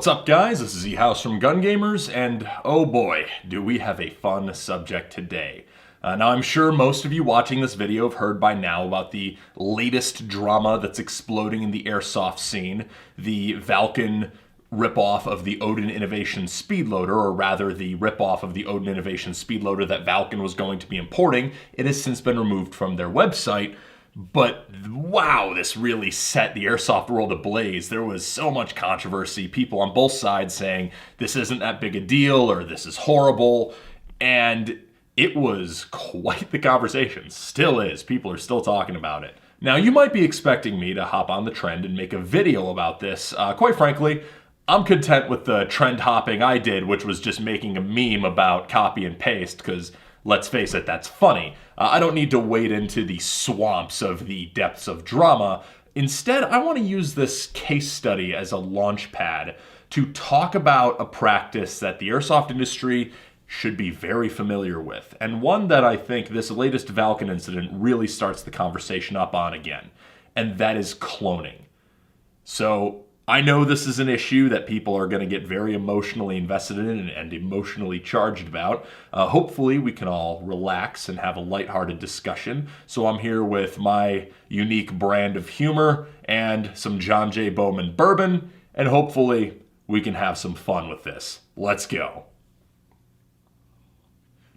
What's up, guys? This is E-House from Gun Gamers, and oh boy, do we have a fun subject today. Now, I'm sure most of you watching this video have heard by now about the latest drama that's exploding in the airsoft scene, the Valken ripoff of the Odin Innovation Speedloader, or rather the ripoff of the Odin Innovation Speedloader that Valken was going to be importing. It has since been removed from their website. But wow, this really set the airsoft world ablaze. There was so much controversy, people on both sides saying this isn't that big a deal or this is horrible. And it was quite the conversation. Still is. People are still talking about it. Now, you might be expecting me to hop on the trend and make a video about this. Quite frankly, I'm content with the trend hopping I did, which was just making a meme about copy and paste, because let's face it, that's funny. I don't need to wade into the swamps of the depths of drama. Instead, I want to use this case study as a launch pad to talk about a practice that the airsoft industry should be very familiar with, and one that I think this latest Valken incident really starts the conversation up on again, and that is cloning. So, I know this is an issue that people are going to get very emotionally invested in and emotionally charged about. Hopefully we can all relax and have a lighthearted discussion. So I'm here with my unique brand of humor and some John J. Bowman bourbon, and hopefully we can have some fun with this. Let's go.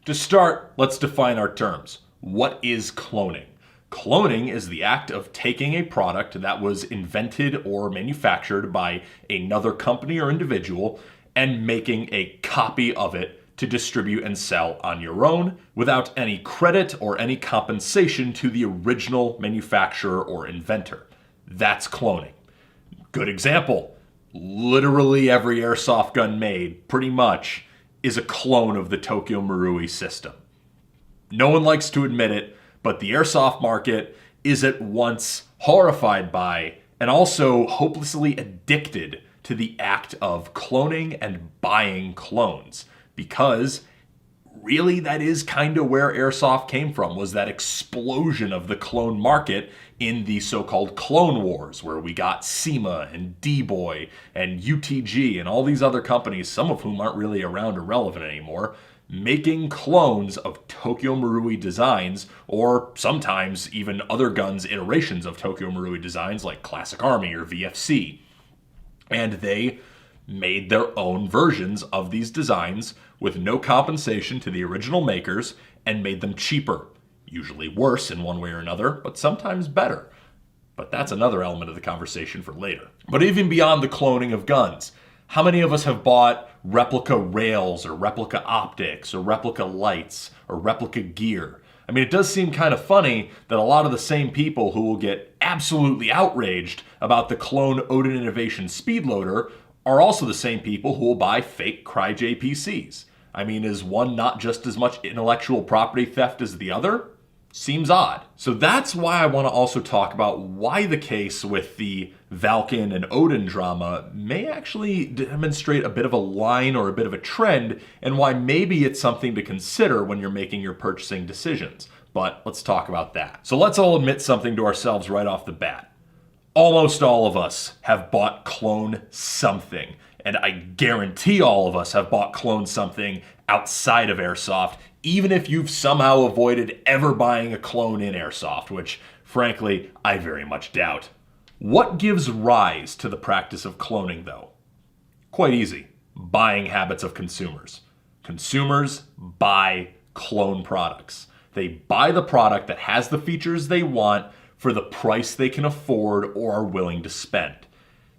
To start, let's define our terms. What is cloning? Cloning is the act of taking a product that was invented or manufactured by another company or individual and making a copy of it to distribute and sell on your own without any credit or any compensation to the original manufacturer or inventor. That's cloning. Good example. Literally every airsoft gun made, pretty much, is a clone of the Tokyo Marui system. No one likes to admit it, but the airsoft market is at once horrified by and also hopelessly addicted to the act of cloning and buying clones. Because really that is kind of where airsoft came from, was that explosion of the clone market in the so-called Clone Wars, where we got SEMA and D-Boy and UTG and all these other companies, some of whom aren't really around or relevant anymore, making clones of Tokyo Marui designs, or sometimes even other guns' iterations of Tokyo Marui designs like Classic Army or VFC. And they made their own versions of these designs with no compensation to the original makers and made them cheaper. Usually worse in one way or another, but sometimes better. But that's another element of the conversation for later. But even beyond the cloning of guns, how many of us have bought replica rails or replica optics or replica lights or replica gear? I mean, it does seem kind of funny that a lot of the same people who will get absolutely outraged about the clone Odin Innovation Speedloader are also the same people who will buy fake CryJ PCs. I mean, is one not just as much intellectual property theft as the other? Seems odd. So that's why I want to also talk about why the case with the Valken and Odin drama may actually demonstrate a bit of a line or a bit of a trend, and why maybe it's something to consider when you're making your purchasing decisions. But let's talk about that. So let's all admit something to ourselves right off the bat. Almost all of us have bought clone something, and I guarantee all of us have bought clone something outside of airsoft, even if you've somehow avoided ever buying a clone in airsoft, which, frankly, I very much doubt. What gives rise to the practice of cloning, though? Quite easy. Buying habits of consumers. Consumers buy clone products. They buy the product that has the features they want for the price they can afford or are willing to spend.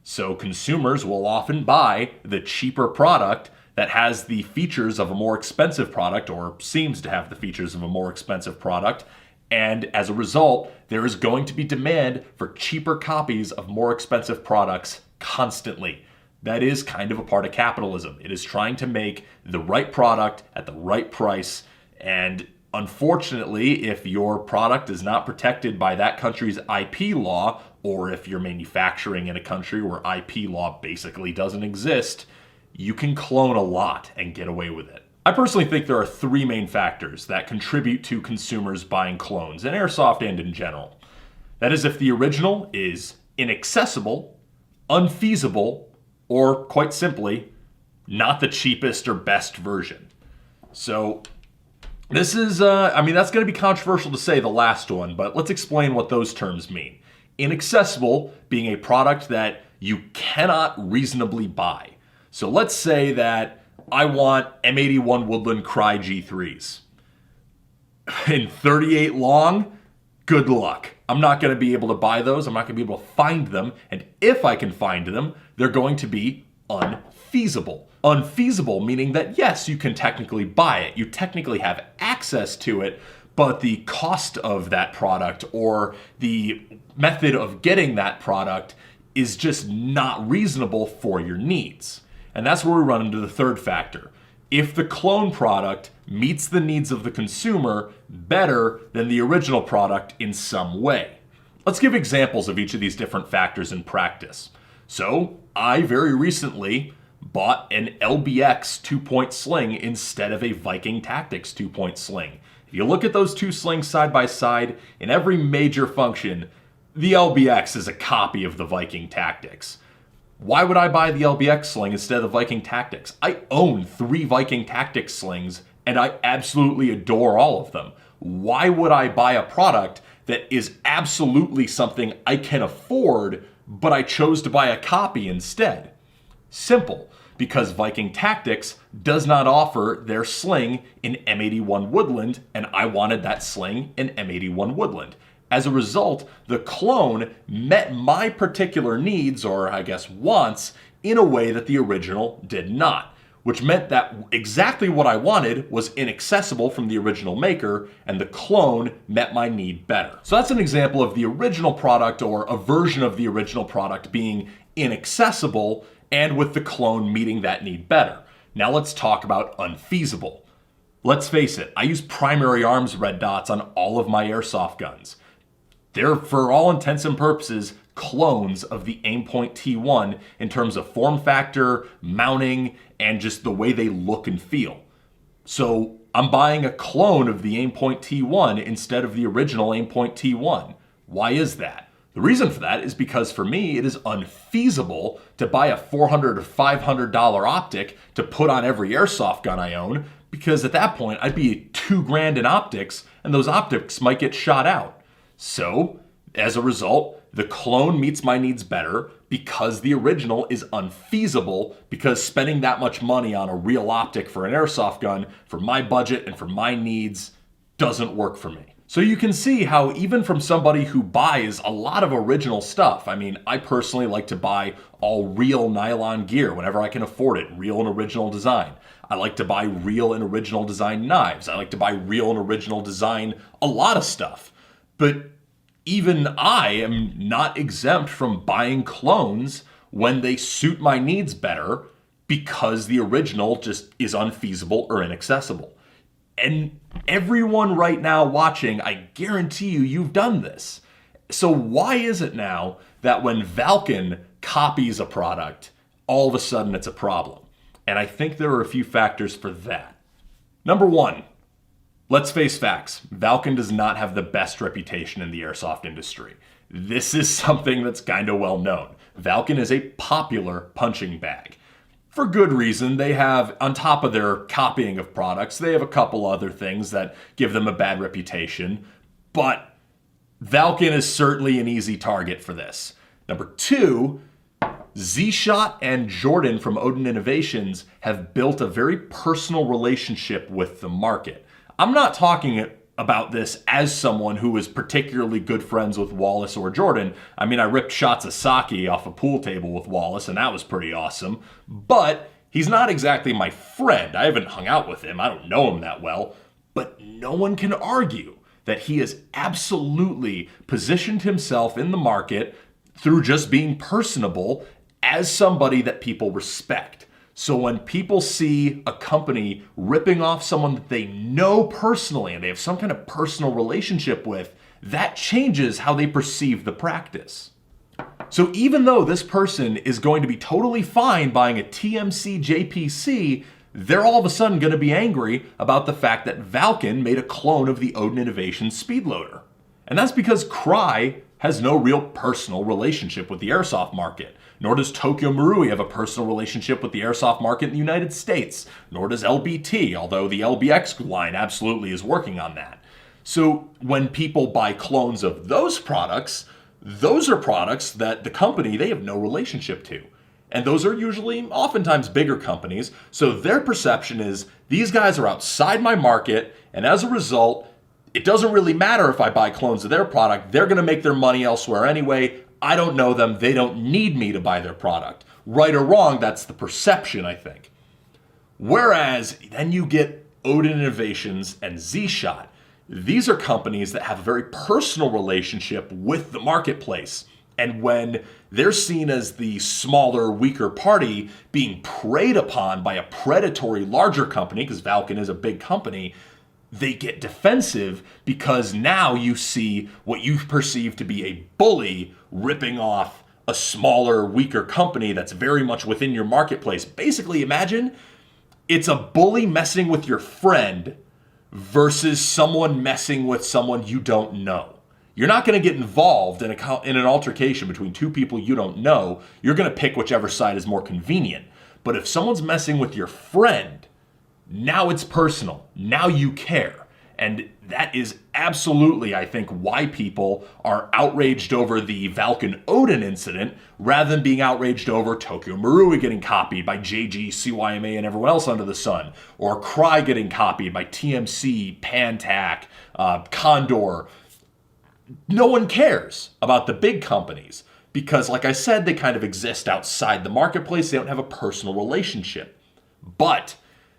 So consumers will often buy the cheaper product that has the features of a more expensive product, or seems to have the features of a more expensive product, and as a result, there is going to be demand for cheaper copies of more expensive products constantly. That is kind of a part of capitalism. It is trying to make the right product at the right price, and unfortunately, if your product is not protected by that country's IP law, or if you're manufacturing in a country where IP law basically doesn't exist, you can clone a lot and get away with it. I personally think there are three main factors that contribute to consumers buying clones, in airsoft and in general. That is, if the original is inaccessible, unfeasible, or quite simply, not the cheapest or best version. So this is, that's going to be controversial to say, the last one, but let's explain what those terms mean. Inaccessible being a product that you cannot reasonably buy. So let's say that I want M81 Woodland Cry G3s. In 38 long, good luck. I'm not going to be able to buy those. I'm not going to be able to find them. And if I can find them, they're going to be unfeasible. Unfeasible meaning that yes, you can technically buy it. You technically have access to it, but the cost of that product or the method of getting that product is just not reasonable for your needs. And that's where we run into the third factor. If the clone product meets the needs of the consumer better than the original product in some way. Let's give examples of each of these different factors in practice. So, I very recently bought an LBX 2-point sling instead of a Viking Tactics 2-point sling. If you look at those two slings side by side, in every major function, the LBX is a copy of the Viking Tactics. Why would I buy the LBX sling instead of the Viking Tactics? I own 3 Viking Tactics slings, and I absolutely adore all of them. Why would I buy a product that is absolutely something I can afford, but I chose to buy a copy instead? Simple, because Viking Tactics does not offer their sling in M81 Woodland, and I wanted that sling in M81 Woodland. As a result, the clone met my particular needs, or I guess wants, in a way that the original did not, which meant that exactly what I wanted was inaccessible from the original maker, and the clone met my need better. So that's an example of the original product or a version of the original product being inaccessible, and with the clone meeting that need better. Now let's talk about unfeasible. Let's face it, I use primary arms red dots on all of my airsoft guns. They're, for all intents and purposes, clones of the Aimpoint T1 in terms of form factor, mounting, and just the way they look and feel. So I'm buying a clone of the Aimpoint T1 instead of the original Aimpoint T1. Why is that? The reason for that is because for me, it is unfeasible to buy a $400 or $500 optic to put on every airsoft gun I own, because at that point I'd be $2,000 in optics, and those optics might get shot out. So, as a result, the clone meets my needs better because the original is unfeasible, because spending that much money on a real optic for an airsoft gun for my budget and for my needs doesn't work for me. So you can see how even from somebody who buys a lot of original stuff, I mean, I personally like to buy all real nylon gear whenever I can afford it, real and original design. I like to buy real and original design knives. I like to buy real and original design a lot of stuff. But even I am not exempt from buying clones when they suit my needs better, because the original just is unfeasible or inaccessible. And everyone right now watching, I guarantee you've done this. So why is it now that when Valken copies a product, all of a sudden it's a problem? And I think there are a few factors for that. Number one, let's face facts. Valken does not have the best reputation in the airsoft industry. This is something that's kind of well known. Valken is a popular punching bag. For good reason. They have, on top of their copying of products, they have a couple other things that give them a bad reputation. But Valken is certainly an easy target for this. Number two, Z-Shot and Jordan from Odin Innovations have built a very personal relationship with the market. I'm not talking about this as someone who is particularly good friends with Wallace or Jordan. I mean, I ripped shots of sake off a pool table with Wallace, and that was pretty awesome. But he's not exactly my friend. I haven't hung out with him. I don't know him that well. But no one can argue that he has absolutely positioned himself in the market through just being personable as somebody that people respect. So when people see a company ripping off someone that they know personally and they have some kind of personal relationship with, that changes how they perceive the practice. So even though this person is going to be totally fine buying a TMC JPC, they're all of a sudden going to be angry about the fact that Valken made a clone of the Odin Innovations speed loader. And that's because Cry has no real personal relationship with the airsoft market. Nor does Tokyo Marui have a personal relationship with the airsoft market in the United States. Nor does LBT, although the LBX line absolutely is working on that. So when people buy clones of those are products that the company, they have no relationship to. And those are usually oftentimes bigger companies. So their perception is these guys are outside my market. And as a result, it doesn't really matter if I buy clones of their product. They're going to make their money elsewhere anyway. I don't know them. They don't need me to buy their product. Right or wrong, that's the perception, I think. Whereas then you get Odin Innovations and Z-Shot. These are companies that have a very personal relationship with the marketplace. And when they're seen as the smaller, weaker party being preyed upon by a predatory larger company, because Valken is a big company, they get defensive because now you see what you perceive to be a bully ripping off a smaller, weaker company that's very much within your marketplace. Basically, imagine it's a bully messing with your friend versus someone messing with someone you don't know. You're not going to get involved in an altercation between two people you don't know. You're going to pick whichever side is more convenient. But if someone's messing with your friend, now it's personal. Now you care. And that is absolutely, I think, why people are outraged over the Valken Odin incident rather than being outraged over Tokyo Marui getting copied by JG, CYMA, and everyone else under the sun, or Cry getting copied by TMC, Pantac, Condor. No one cares about the big companies because, like I said, they kind of exist outside the marketplace. They don't have a personal relationship. But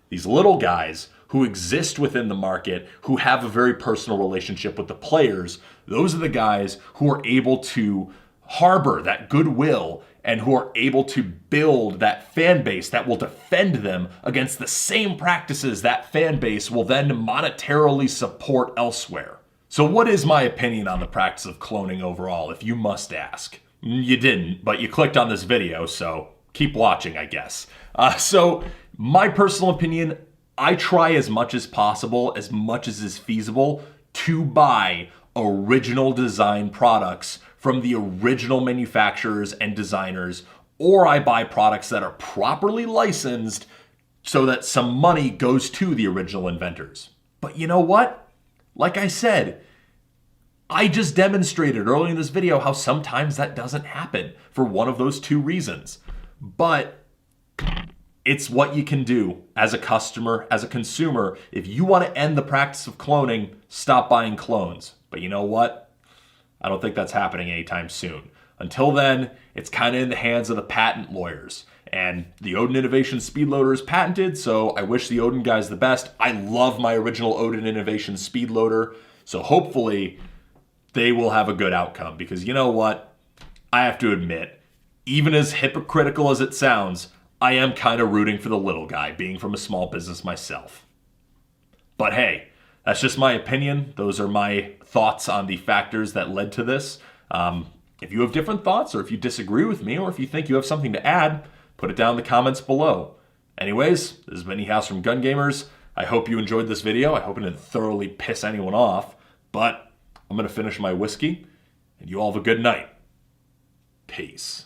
these little guys who exist within the market, who have a very personal relationship with the players, those are the guys who are able to harbor that goodwill and who are able to build that fan base that will defend them against the same practices that fan base will then monetarily support elsewhere. So what is my opinion on the practice of cloning overall, if you must ask? You didn't, but you clicked on this video, so keep watching, I guess. So my personal opinion, I try as much as possible, as much as is feasible, to buy original design products from the original manufacturers and designers, or I buy products that are properly licensed so that some money goes to the original inventors. But you know what? Like I said, I just demonstrated earlier in this video how sometimes that doesn't happen for one of those two reasons. But it's what you can do as a customer, as a consumer. If you want to end the practice of cloning, stop buying clones. But you know what? I don't think that's happening anytime soon. Until then, it's kind of in the hands of the patent lawyers. And the Odin Innovation Speedloader is patented, so I wish the Odin guys the best. I love my original Odin Innovation Speedloader, so hopefully they will have a good outcome. Because you know what? I have to admit, even as hypocritical as it sounds, I am kind of rooting for the little guy, being from a small business myself. But hey, that's just my opinion. Those are my thoughts on the factors that led to this. If you have different thoughts, or if you disagree with me, or if you think you have something to add, put it down in the comments below. Anyways, this has been E-House from Gun Gamers. I hope you enjoyed this video. I hope it didn't thoroughly piss anyone off. But I'm going to finish my whiskey, and you all have a good night. Peace.